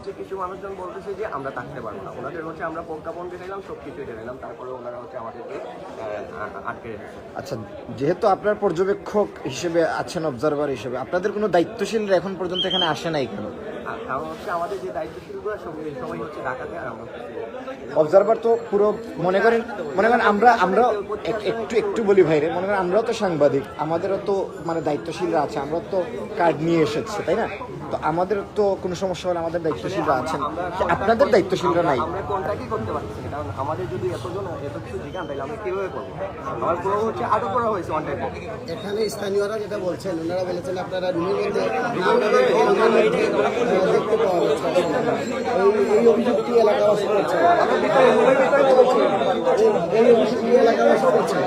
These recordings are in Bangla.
হচ্ছে কিছু মানুষজন বলতেছে যে আমরা থাকতে পারবো না, ওনাদের হচ্ছে আমরা প্রজ্ঞাপন দিলাম, সব কিছু দিলাম, তারপরে ওনারা হচ্ছে আমাদেরকে আটকে রেখেছে। আচ্ছা, যেহেতু আপনার পর্যবেক্ষক হিসেবে আছেন, অবজারভার হিসেবে, আপনাদের কোনো দায়িত্বশীলরা এখন পর্যন্ত এখানে আসে নাই কেন? কারণ হচ্ছে আমাদের যে দায়িত্বশীলগুলো সবাই হচ্ছে ঢাকাতে, আর আমরা অবজারভার তো পুরো মনে করেন আমরা একটু বলি ভাইরে, মনে করেন আমরাও তো সাংবাদিক, আমাদেরও তো মানে দায়িত্বশীলরা আছে, আমরা তো কার্ড নিয়ে এসেছি, তাই না? তো আমাদের তো কোনো সমস্যা হলে আমাদের দায়িত্বশীলরা আছেন, আপনাদের দায়িত্বশীলরা নাই। আমরা কোনটাকেই করতে পারছি না, কারণ আমাদের যদি এত কিছু জিজ্ঞান তাহলে আমরা কিভাবে করবো? আমার পুরো হচ্ছে আটক করা হয়েছে অন টাইম। এখানে স্থানীয়রা যেটা বলছেন, ওনারা বলেছেন আপনারা রুমের মধ্যে দেখতে পাওয়া যাচ্ছে। এই অভিযোগটি এলাকাবাসী করছে, এই অভিযোগটি এলাকাবাসী করছে।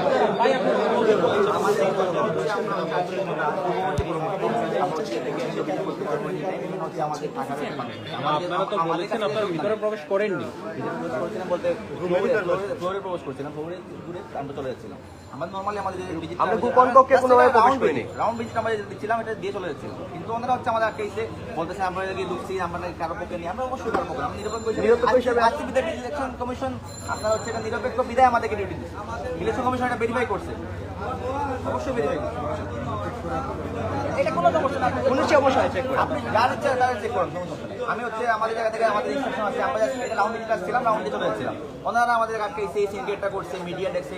আপনারা তো বলেছেন আপনারা ভিতরে প্রবেশ করেননি, বলতে ফ্লোরে প্রবেশ করছিলাম, ফ্লোরে ঘুরে আমরা চলে যাচ্ছিলাম। আমরা নর্মালি আমাদের আমরা গোপন কক্ষে কোনোভাবে প্রবেশ করিনি, রাউন্ড বিচটা আমরা দেখছিলাম, এটা দিয়ে চলে যাচ্ছিলাম। কিন্তু ওনারা হচ্ছে আমাদের আটকেছে, বলতেছে আমরা গিয়ে ঢুকছি, আমরা কারো পক্ষে নিই, আমরা অবশ্যই কারো পক্ষে, আমরা নিরপেক্ষ হিসেবে ইলেকশন কমিশন আপনার হচ্ছে এটা নিরপেক্ষ বিদায় আমাদেরকে ডিউটি দিচ্ছে। ইলেকশন কমিশন এটা ভেরিফাই করছে, অবশ্যই ভেরিফাই করছে, এটা কোনো সমস্যা না, কোনো সমস্যা চেক করে আপনি যার ইচ্ছা তারা চেক করুন, সমস্যা নেই। আমি হচ্ছে আমাদের জায়গা থেকে আমাদের ইনস্ট্রাকশন আছে, আমরা এটা রাউন্ড দিতে আসছিলাম, রাউন্ড দিয়ে চলে যাচ্ছিলাম, ওনারা আমাদের আটকে এই সিন্ডিকেটটা করছে, মিডিয়া দেখছে,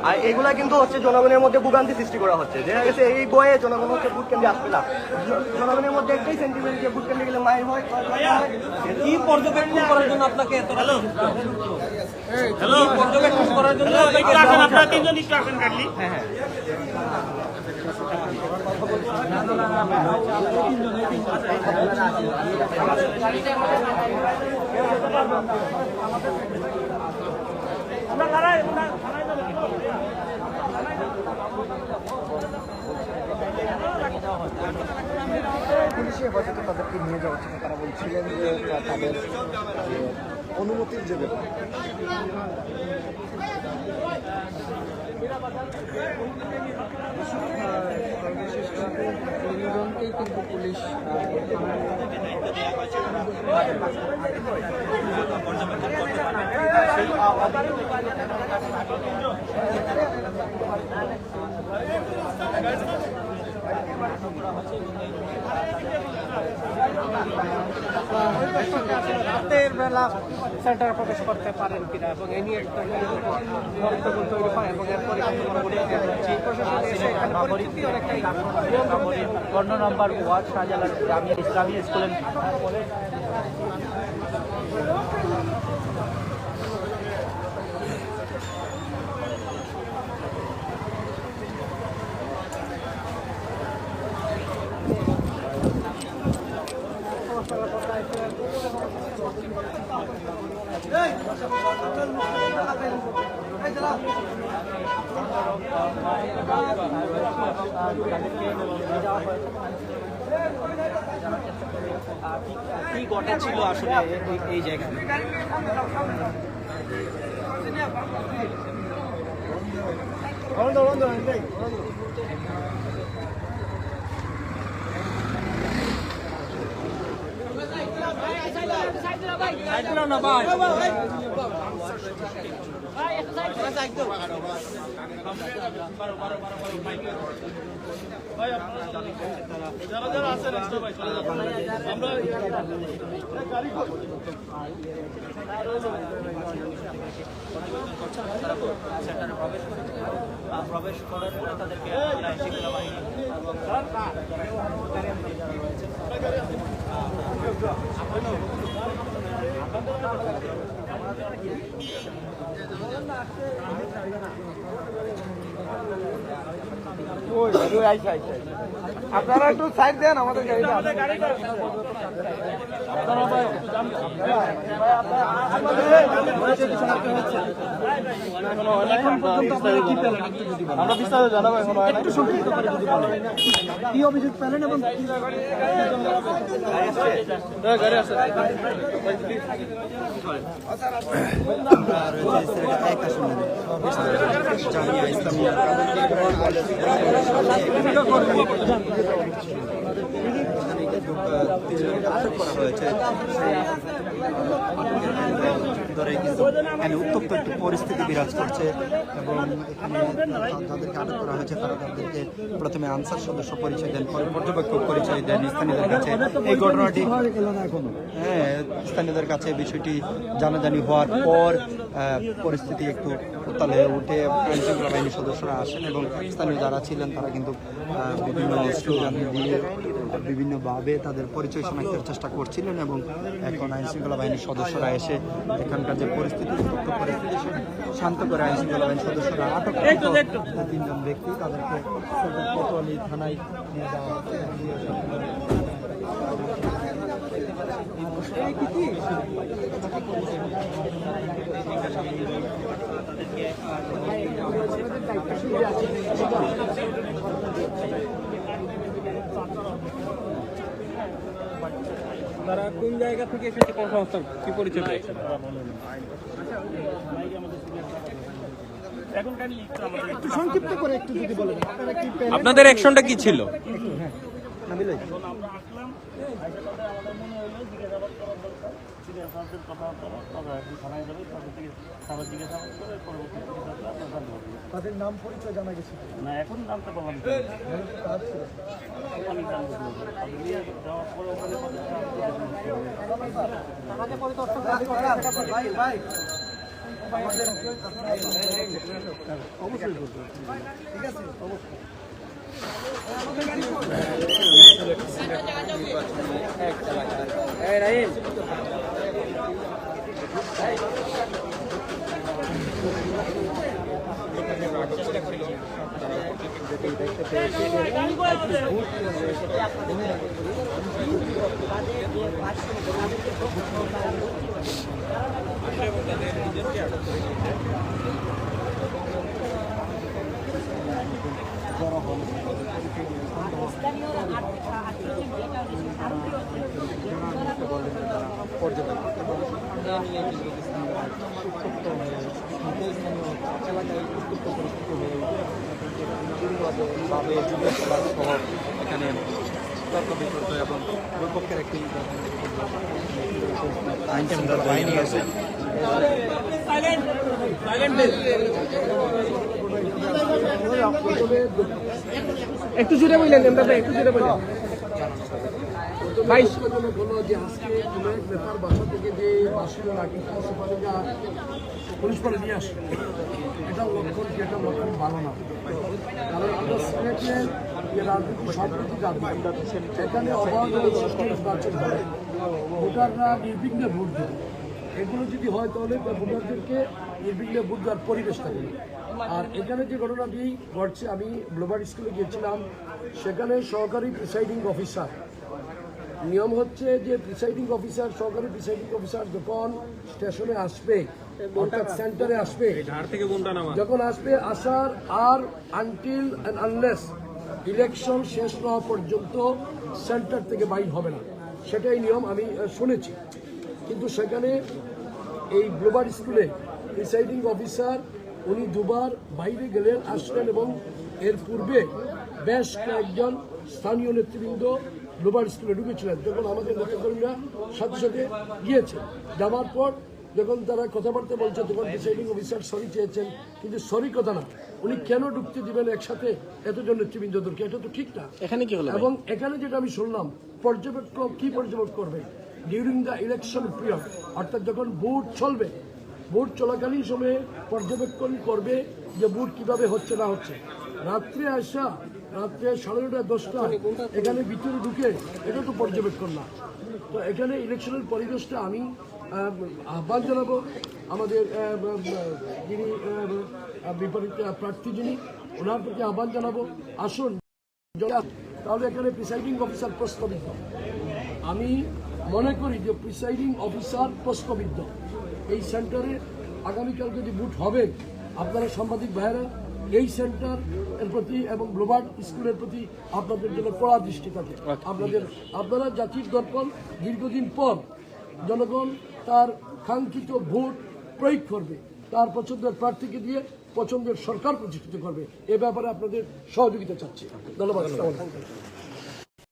আর এগুলা কিন্তু হচ্ছে জনগণের মধ্যে ভোগান্তি সৃষ্টি করা হচ্ছে। দেখা গেছে এই বয়ে জনগণ হচ্ছে ভোট কেন্দ্রে আসবে না, জনগণের মধ্যে একটাই সেন্টিমেন্ট যে ভোট কেন্দ্রে গেলে মায়ের হয়। কি পর্যবেক্ষণ করার জন্য আপনাকে এত হ্যালো পর্যবেক্ষণ করার জন্য আপনারা তিনজন একটু আসেন কাটলি। হ্যাঁ পুলিশি হেফাজতে তাদেরকে নিয়ে যাওয়া হচ্ছে, তারা বলছিলেন যে তাদের অনুমতির যে ব্যাপার, তিনজনকেই কিন্তু পুলিশ রাতের বেলা সেন্টারে প্রবেশ করতে পারেন কিনা এবং এ নিয়ে একটা বক্তব্য তৈরি হয় এবং এরপরে কর্ণ নম্বর ওয়ার্ড শাহজালাল জামিয়া ইসলামী স্কুলের কি ঘটেছিল আসলে এই জায়গায়? না ভাই যারা যারা আছেন ভাই চলে যাবেন, আমরা প্রবেশ করার পরে তাদেরকে আপনারা একটু সাইড দেন আমাদের গাড়িটা। আমরা বিস্তারিত জানাবো, এখন একটু সংক্ষিপ্ত করে যদি বলেন কি অভিযোগ পেলেন এবং গাড়ি আছে জামিয়া ইসলামিয়া আটক করা হয়েছে ধরে কিন্তু এখানে উত্তপ্ত একটি পরিস্থিতি বিরাজ করছে এবং এখানে যাদেরকে আটক করা হয়েছে তারা তাদেরকে প্রথমে আনসার সদস্য পরিচয় দেন, পরে পর্যবেক্ষক পরিচয় দেন স্থানীয়দের কাছে। এই ঘটনাটি হ্যাঁ স্থানীয়দের কাছে বিষয়টি জানাজানি হওয়ার পর পরিস্থিতি একটু উত্তাল হয়ে উঠে আইনশৃঙ্খলা বাহিনীর সদস্যরা আসেন এবং স্থানীয় যারা ছিলেন তারা কিন্তু বিভিন্ন স্লোগান দিয়ে বিভিন্নভাবে তাদের পরিচয় শনাক্তের চেষ্টা করছিলেন এবং এখন আইনশৃঙ্খলা বাহিনীর সদস্যরা এসে এখানকার যে পরিস্থিতি উত্তপ্ত পরিস্থিতি শান্ত করে আইনশৃঙ্খলা বাহিনীর সদস্যরা আটক তিনজন ব্যক্তি তাদেরকে কোতোয়ালি থানায় নিয়ে যাওয়া হচ্ছে। তারা কোন জায়গা থেকে এসেছে, কোন সংস্থা, কি পরিচয় পেয়েছে? একটু সংক্ষিপ্ত করে একটু যদি বলেন আপনাদের অ্যাকশনটা কি ছিল? তাদের নাম পরিচয় জানা গেছে না, এখন জানতে পারলাম এখানে তর্ক বিতর্ক এবং দুই পক্ষের একটি আইনশৃঙ্খলা বাহিনী আছে। একটু জুড়ে বললেন দাদা, একটু জুড়ে বললেন। দুঃখজনক হলো যে আজকে কোনো এক নেতার বাসা থেকে যে বাসিন্দারা কিন্তু সুপারিকা পুলিশ করে নিয়ে আসে, এটা লক্ষণ কি? এটা লক্ষণ ভালো না। কারণ আমরা সিলেটের যে রাজনীতি সম্প্রতি জানছি এখানে অবাধ নির্বাচন হয়, ভোটাররা নির্বিঘ্নে ভোট দেবে। এগুলো যদি হয় তাহলে ভোটারদেরকে নির্বিঘ্নে ভোট দেওয়ার পরিবেশ থাকে। আর এখানে যে ঘটনাটি ঘটছে, আমি গ্লোবাল স্কুলে গিয়েছিলাম, সেখানে সহকারী প্রিসাইডিং অফিসার, নিয়ম হচ্ছে যে প্রিসাইডিং অফিসার, সহকারী প্রিসাইডিং অফিসার যখন স্টেশনে আসবে অর্থাৎ সেন্টারে আসবে, যখন আসবে আসার আর আনটিল অ্যান্ড আনলেস ইলেকশন শেষ না হওয়া পর্যন্ত সেন্টার থেকে বাইর হবে না, সেটাই নিয়ম আমি শুনেছি। কিন্তু সেখানে এই গ্লোবাল স্কুলে প্রিসাইডিং অফিসার উনি দুবার বাইরে গেলেন, আসলেন এবং এর পূর্বে বেশ কয়েকজন স্থানীয় নেতৃবৃন্দ গ্লোবাল স্কুলে ঢুকেছিলেন। যখন আমাদের নেতাকর্মীরা সাথে সাথে গিয়েছে, যাওয়ার পর যখন তারা কথাবার্তা বলছে তখন প্রিসাইডিং অফিসার সরি চেয়েছেন, কিন্তু সরি কথা না, উনি কেন ঢুকতে দিবেন একসাথে এতজন নেতৃবৃন্দদেরকে? এটা তো ঠিক না। এখানে কি হলো? এবং এখানে যেটা আমি শুনলাম, পর্যবেক্ষক কি পর্যবেক্ষণ করবে ডিউরিং দ্য ইলেকশন পিরিয়ড, অর্থাৎ যখন ভোট চলবে, ভোট চলাকালীন সময়ে পর্যবেক্ষণ করবে যে ভোট কিভাবে হচ্ছে না হচ্ছে। রাত্রে আসা, রাত্রে 9:30 10টা এখানে ভিতরে ঢুকে, এটা তো পর্যবেক্ষণ না। তো এখানে ইলেকশনের পরিবেশটা আমি আহ্বান জানাবো আমাদের যিনি বিপরীত প্রার্থী যিনি, ওনার প্রতি আহ্বান জানাবো, আসুন। তাহলে এখানে প্রিসাইডিং অফিসার প্রশ্নবিদ্ধ, আমি মনে করি যে প্রিসাইডিং অফিসার প্রশ্নবিদ্ধ। এই সেন্টারে আগামীকাল যদি ভোট হবে, আপনারা সাংবাদিক ভাইয়েরা এই সেন্টার এর প্রতি এবং গ্লোবাল স্কুলের প্রতি আপনাদের জন্য কড়া দৃষ্টি থাকে। আপনারা জাতির দর্পণ, দীর্ঘদিন পর জনগণ তার কাঙ্ক্ষিত ভোট প্রয়োগ করবে, তার পছন্দের প্রার্থীকে দিয়ে পছন্দের সরকার প্রতিষ্ঠিত করবে এ ব্যাপারে আপনাদের সহযোগিতা চাচ্ছি। ধন্যবাদ।